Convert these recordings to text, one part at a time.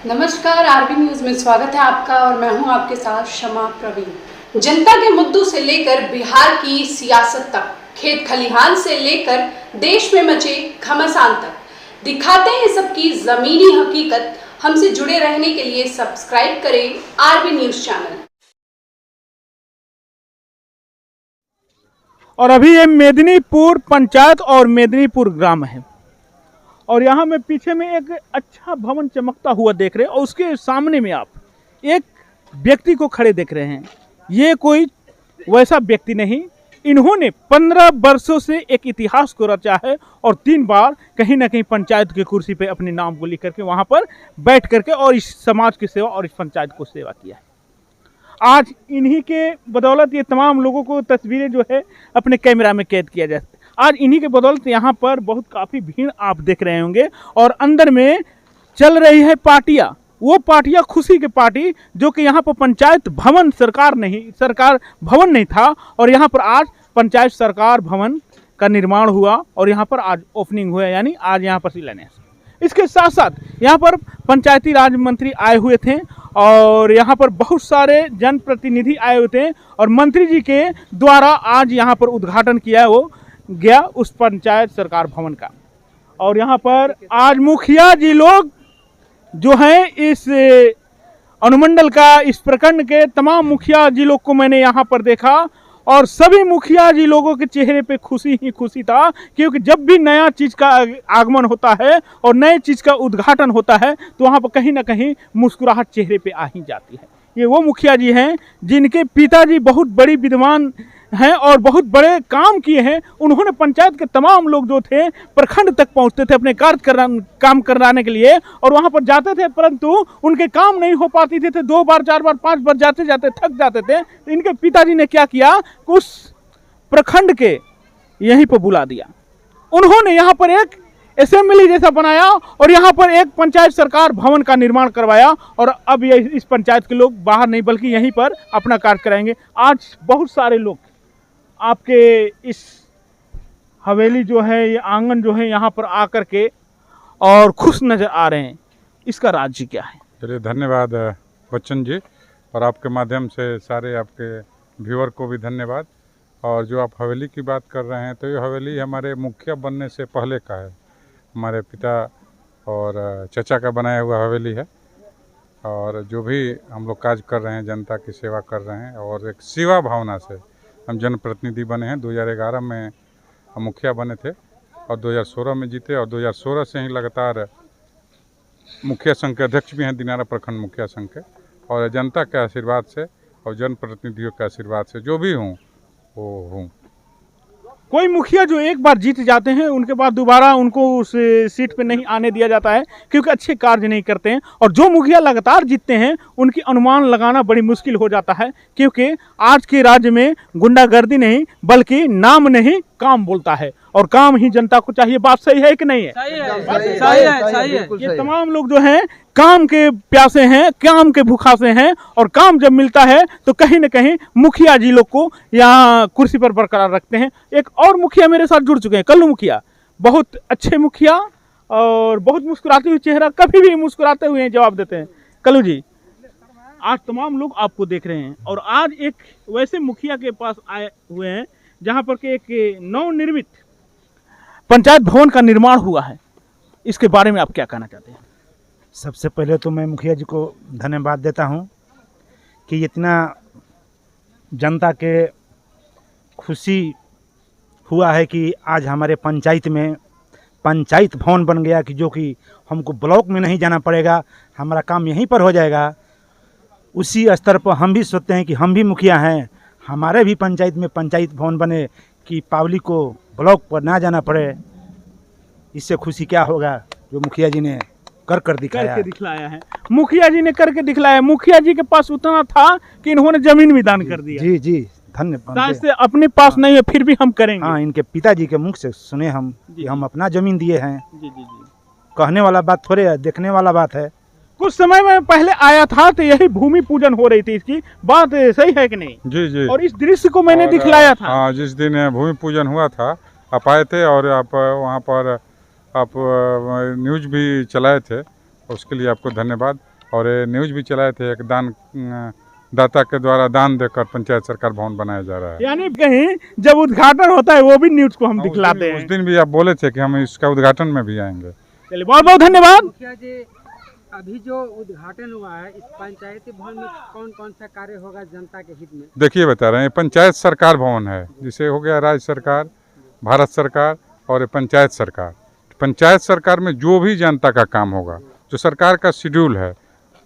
नमस्कार, RB news में स्वागत है आपका और मैं हूं आपके साथ शमा प्रवीण। जनता के मुद्दों से लेकर बिहार की सियासत तक, खेत खलिहान से लेकर देश में मचे घमासान तक दिखाते हैं सबकी जमीनी हकीकत। हमसे जुड़े रहने के लिए सब्सक्राइब करें आरबी न्यूज चैनल। और अभी ये मेदिनीपुर पंचायत और मेदिनीपुर ग्राम है और यहाँ में पीछे में एक अच्छा भवन चमकता हुआ देख रहे हैं और उसके सामने में आप एक व्यक्ति को खड़े देख रहे हैं। ये कोई वैसा व्यक्ति नहीं, इन्होंने 15 वर्षों से एक इतिहास को रचा है और 3 बार कहीं ना कहीं पंचायत की कुर्सी पे अपने नाम को लिख करके वहाँ पर बैठ करके और इस समाज की सेवा और इस पंचायत को सेवा किया है। आज इन्हीं के बदौलत ये तमाम लोगों को तस्वीरें जो है अपने कैमरा में कैद किया जाता है। आज इन्हीं के बदौलत यहाँ पर बहुत काफ़ी भीड़ आप देख रहे होंगे और अंदर में चल रही है पार्टियाँ। वो पार्टियाँ खुशी की पार्टी जो कि यहाँ पर पंचायत भवन सरकार भवन नहीं था और यहाँ पर आज पंचायत सरकार भवन का निर्माण हुआ और यहाँ पर आज ओपनिंग हुआ, यानी आज यहाँ पर शिलान्यास। इसके साथ साथ यहाँ पर पंचायती राज मंत्री आए हुए थे और यहाँ पर बहुत सारे जनप्रतिनिधि आए हुए थे और मंत्री जी के द्वारा आज यहाँ पर उद्घाटन किया वो गया उस पंचायत सरकार भवन का। और यहाँ पर आज मुखिया जी लोग जो हैं इस अनुमंडल का, इस प्रखंड के तमाम मुखिया जी लोग को मैंने यहाँ पर देखा और सभी मुखिया जी लोगों के चेहरे पे खुशी ही खुशी था, क्योंकि जब भी नया चीज़ का आगमन होता है और नए चीज़ का उद्घाटन होता है तो वहाँ पर कहीं ना कहीं मुस्कुराहट चेहरे पे आ ही जाती है। ये वो मुखिया जी हैं जिनके पिताजी बहुत बड़ी विद्वान हैं और बहुत बड़े काम किए हैं। उन्होंने पंचायत के तमाम लोग जो थे प्रखंड तक पहुंचते थे अपने काम कराने के लिए और वहां पर जाते थे, परंतु उनके काम नहीं हो पाती थे 2 बार 4 बार 5 बार जाते जाते थक जाते थे। तो इनके पिताजी ने क्या किया, उस प्रखंड के यहीं पर बुला दिया। उन्होंने यहाँ पर एक असेंबली जैसा बनाया और यहाँ पर एक पंचायत सरकार भवन का निर्माण करवाया और अब ये इस पंचायत के लोग बाहर नहीं बल्कि यहीं पर अपना कार्य कराएंगे। आज बहुत सारे लोग आपके इस हवेली जो है, ये आंगन जो है, यहाँ पर आकर के और खुश नज़र आ रहे हैं। इसका राज्य क्या है? चलिए, धन्यवाद बच्चन जी, और आपके माध्यम से सारे आपके व्यूअर को भी धन्यवाद। और जो आप हवेली की बात कर रहे हैं तो ये हवेली हमारे मुखिया बनने से पहले का है, हमारे पिता और चचा का बनाया हुआ हवेली है। और जो भी हम लोग काज कर रहे हैं, जनता की सेवा कर रहे हैं और एक सेवा भावना से हम जनप्रतिनिधि बने हैं। 2011 में हम मुखिया बने थे और 2016 में जीते और 2016 से ही लगातार मुखिया संघ के अध्यक्ष भी हैं, दिनारा प्रखंड मुखिया संघ के। और जनता के आशीर्वाद से और जनप्रतिनिधियों के आशीर्वाद से जो भी हूँ वो हूँ। कोई मुखिया जो एक बार जीत जाते हैं उनके बाद दोबारा उनको उस सीट पे नहीं आने दिया जाता है क्योंकि अच्छे कार्य नहीं करते हैं, और जो मुखिया लगातार जीतते हैं उनकी अनुमान लगाना बड़ी मुश्किल हो जाता है, क्योंकि आज के राज्य में गुंडागर्दी नहीं बल्कि नाम नहीं काम बोलता है और काम ही जनता को चाहिए। बात सही है कि नहीं है? सही है। ये तमाम लोग जो हैं काम के प्यासे हैं, काम के भूखासे हैं और काम जब मिलता है तो कहीं ना कहीं मुखिया जी लोग को यहाँ कुर्सी पर बरकरार रखते हैं। एक और मुखिया मेरे साथ जुड़ चुके हैं, कल्लू मुखिया, बहुत अच्छे मुखिया और बहुत मुस्कुराते हुए चेहरा, कभी भी मुस्कुराते हुए जवाब देते हैं। कल्लू जी, आज तमाम लोग आपको देख रहे हैं और आज एक वैसे मुखिया के पास आए हुए हैं जहाँ पर के एक नवनिर्मित पंचायत भवन का निर्माण हुआ है। इसके बारे में आप क्या कहना चाहते हैं? सबसे पहले तो मैं मुखिया जी को धन्यवाद देता हूं कि इतना जनता के खुशी हुआ है कि आज हमारे पंचायत में पंचायत भवन बन गया, कि जो कि हमको ब्लॉक में नहीं जाना पड़ेगा, हमारा काम यहीं पर हो जाएगा। उसी स्तर पर हम भी सोचते हैं कि हम भी मुखिया हैं, हमारे भी पंचायत में पंचायत भवन बने कि पब्लिक को ब्लॉक पर ना जाना पड़े। इससे खुशी क्या होगा जो मुखिया जी ने करके दिखलाया है। मुखिया जी ने करके दिखलाया। मुखिया जी के पास उतना था कि इन्होंने जमीन भी दान कर दिया। जी जी, धन्यवाद। से अपने पास नहीं है फिर भी हम करेंगे। हाँ, इनके पिताजी के मुख से सुने हम कि हम अपना जमीन दिए हैं। जी जी जी, कहने वाला बात थोड़े है, देखने वाला बात है। कुछ समय में पहले आया था तो यही भूमि पूजन हो रही थी। इसकी बात सही है कि नहीं? जी जी, और इस दृश्य को मैंने दिखलाया था। हाँ, जिस दिन भूमि पूजन हुआ था आप आए थे और आप वहाँ पर आप न्यूज़ भी चलाए थे, उसके लिए आपको धन्यवाद। और ये न्यूज़ भी चलाए थे, एक दाता के द्वारा दान देकर पंचायत सरकार भवन बनाया जा रहा है। यानी कहीं जब उद्घाटन होता है वो भी न्यूज़ को हम दिखलाते उस हैं। दिन भी आप बोले थे कि हम इसका उद्घाटन में भी आएंगे। चलिए बहुत बहुत धन्यवाद। मुखिया जी, अभी जो उद्घाटन हुआ है इस पंचायती भवन में कौन कौन सा कार्य होगा जनता के हित में? देखिए बता रहे हैं, पंचायत सरकार भवन है, जिसे हो गया राज्य सरकार, भारत सरकार और ये पंचायत सरकार। पंचायत सरकार में जो भी जनता का काम होगा, जो सरकार का शेड्यूल है,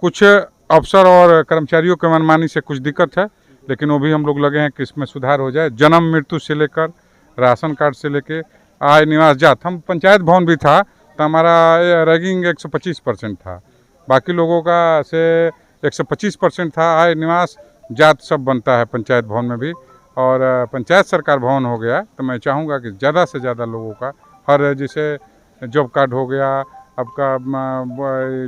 कुछ अफसर और कर्मचारियों के मनमानी से कुछ दिक्कत है, लेकिन वो भी हम लोग लगे हैं कि इसमें सुधार हो जाए। जन्म मृत्यु से लेकर राशन कार्ड से लेकर आय निवास जात, हम पंचायत भवन भी था तो हमारा रैगिंग 125% था, बाकी लोगों का से 125% था। आय निवास जात सब बनता है पंचायत भवन में भी, और पंचायत सरकार भवन हो गया तो मैं चाहूँगा कि ज़्यादा से ज़्यादा लोगों का हर, जैसे जॉब कार्ड हो गया, आपका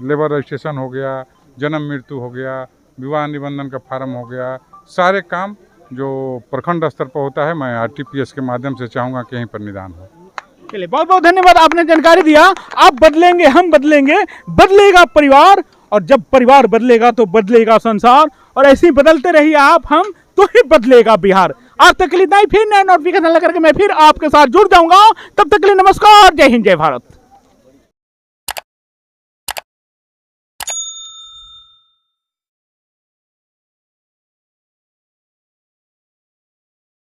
लेबर रजिस्ट्रेशन हो गया, जन्म मृत्यु हो गया, विवाह निबंधन का फार्म हो गया, सारे काम जो प्रखंड स्तर पर होता है, मैं RTPS के माध्यम से चाहूँगा कि यहीं पर निदान हो। चलिए बहुत बहुत धन्यवाद, आपने जानकारी दिया। आप बदलेंगे, हम बदलेंगे, बदलेगा परिवार, और जब परिवार बदलेगा तो बदलेगा संसार, और ऐसे ही बदलते रहिए आप, हम, तो ही बदलेगा बिहार। आज तक के लिए इतना ही, फिर नया नोटिफिकेशन लेकर के मैं फिर आपके साथ जुड़ जाऊंगा। तब तक के लिए नमस्कार, जय हिंद, जय भारत।